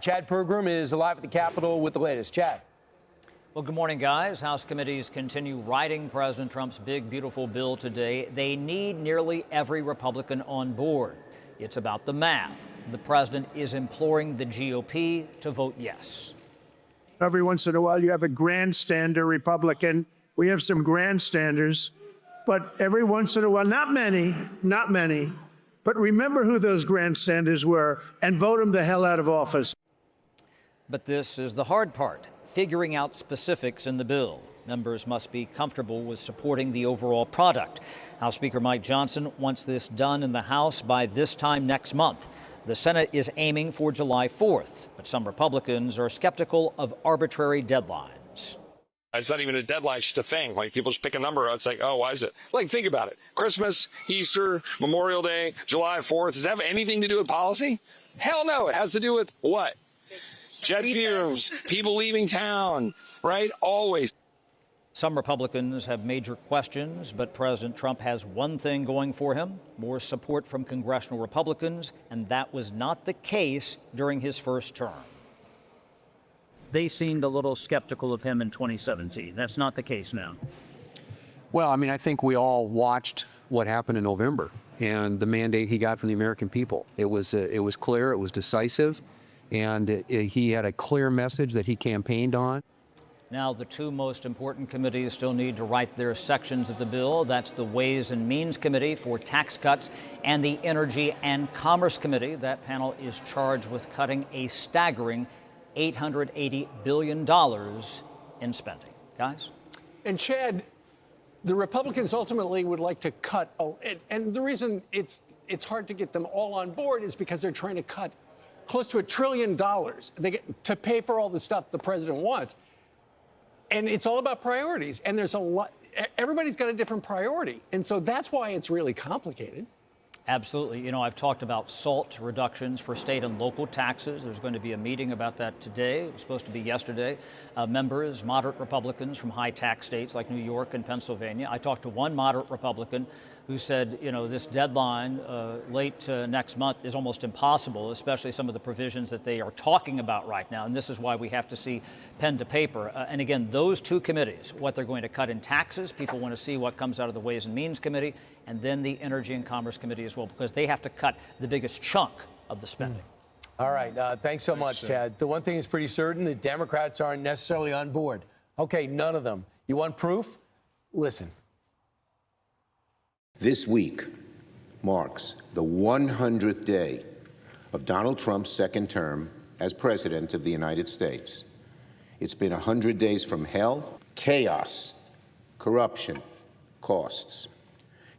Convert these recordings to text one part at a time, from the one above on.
right, Chad Pergram is live at the Capitol with the latest. Chad. Well, good morning, guys. House committees continue writing President Trump's big, beautiful bill today. They need nearly every Republican on board. It's about the math. The president is imploring the GOP to vote yes. Every once in a while, you have a grandstander Republican. We have some grandstanders, but every once in a while, not many, but remember who those grandstanders were and vote them the hell out of office. But this is the hard part, figuring out specifics in the bill. Members must be comfortable with supporting the overall product. House Speaker Mike Johnson wants this done in the House by this time next month. The Senate is aiming for July 4th, but some Republicans are skeptical of arbitrary deadlines. It's not even a deadline, it's just a thing. Like, people just pick a number. It's like, oh, why is it? Like, think about it. Christmas, Easter, Memorial Day, July 4th. Does that have anything to do with policy? Hell no. It has to do with what? Jet fumes, people leaving town, right? Always. Some Republicans have major questions, but President Trump has one thing going for him: more support from congressional Republicans, and that was not the case during his first term. They seemed a little skeptical of him in 2017. That's not the case now. Well, I mean, I think we all watched what happened in November and the mandate he got from the American people. It was clear, it was decisive, and he had a clear message that he campaigned on. Now, the two most important committees still need to write their sections of the bill. That's the Ways and Means Committee for tax cuts and the Energy and Commerce Committee. That panel is charged with cutting a staggering $880 billion in spending. Guys? And Chad, the Republicans ultimately would like to cut, and the reason it's hard to get them all on board is because they're trying to cut close to $1 trillion to pay for all the stuff the president wants. And it's all about priorities. And there's a lot, everybody's got a different priority. And so that's why it's really complicated. Absolutely. You know, I've talked about SALT reductions for state and local taxes. There's going to be a meeting about that today. It was supposed to be yesterday. Members, moderate Republicans from high tax states like New York and Pennsylvania. I talked to one moderate Republican who said, you know, this deadline late next month is almost impossible, especially some of the provisions that they are talking about right now. And this is why we have to see pen to paper. And again, those two committees, what they're going to cut in taxes, people want to see what comes out of the Ways and Means Committee, and then the Energy and Commerce Committee as well, because they have to cut the biggest chunk of the spending. All right. Thanks so much, Chad. The one thing is pretty certain: the Democrats aren't necessarily on board. Okay, none of them. You want proof? Listen. This week marks the 100th day of Donald Trump's second term as President of the United States. It's been 100 days from hell, chaos, corruption, costs.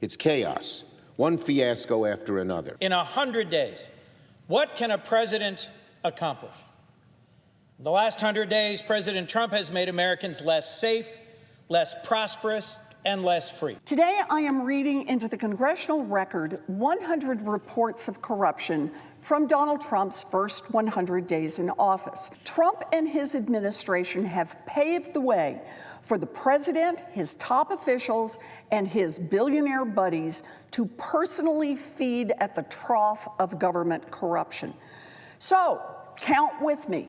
It's chaos, one fiasco after another. In 100 days, what can a president accomplish? The last 100 days, President Trump has made Americans less safe, less prosperous, and less free. Today, I am reading into the congressional record 100 reports of corruption from Donald Trump's first 100 days in office. Trump and his administration have paved the way for the president, his top officials, and his billionaire buddies to personally feed at the trough of government corruption. So, count with me.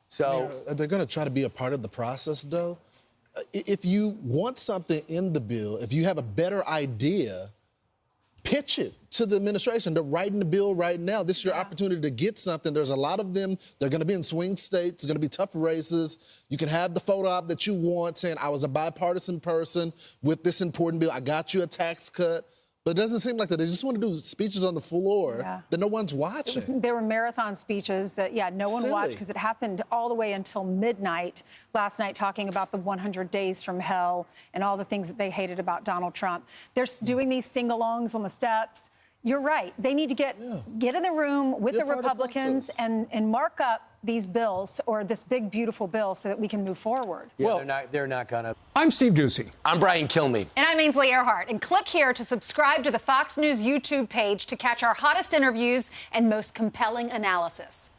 So, they're going to try to be a part of the process, though. If you want something in the bill, if you have a better idea, pitch it to the administration. They're writing the bill right now. This is your opportunity to get something. There's a lot of them. They're going to be in swing states. It's going to be tough races. You can have the photo op that you want saying, I was a bipartisan person with this important bill. I got you a tax cut. But it doesn't seem like that. They just want to do speeches on the floor that no one's watching. There were marathon speeches that, no one watched because it happened all the way until midnight last night, talking about the 100 days from hell and all the things that they hated about Donald Trump. They're doing these sing-alongs on the steps. You're right. They need to get in the room with the Republicans and mark up these bills, or this big, beautiful bill, so that we can move forward. Yeah, well, they're not gonna. I'm Steve Ducey. I'm Brian Kilmeade. And I'm Ainsley Earhart. And click here to subscribe to the Fox News YouTube page to catch our hottest interviews and most compelling analysis.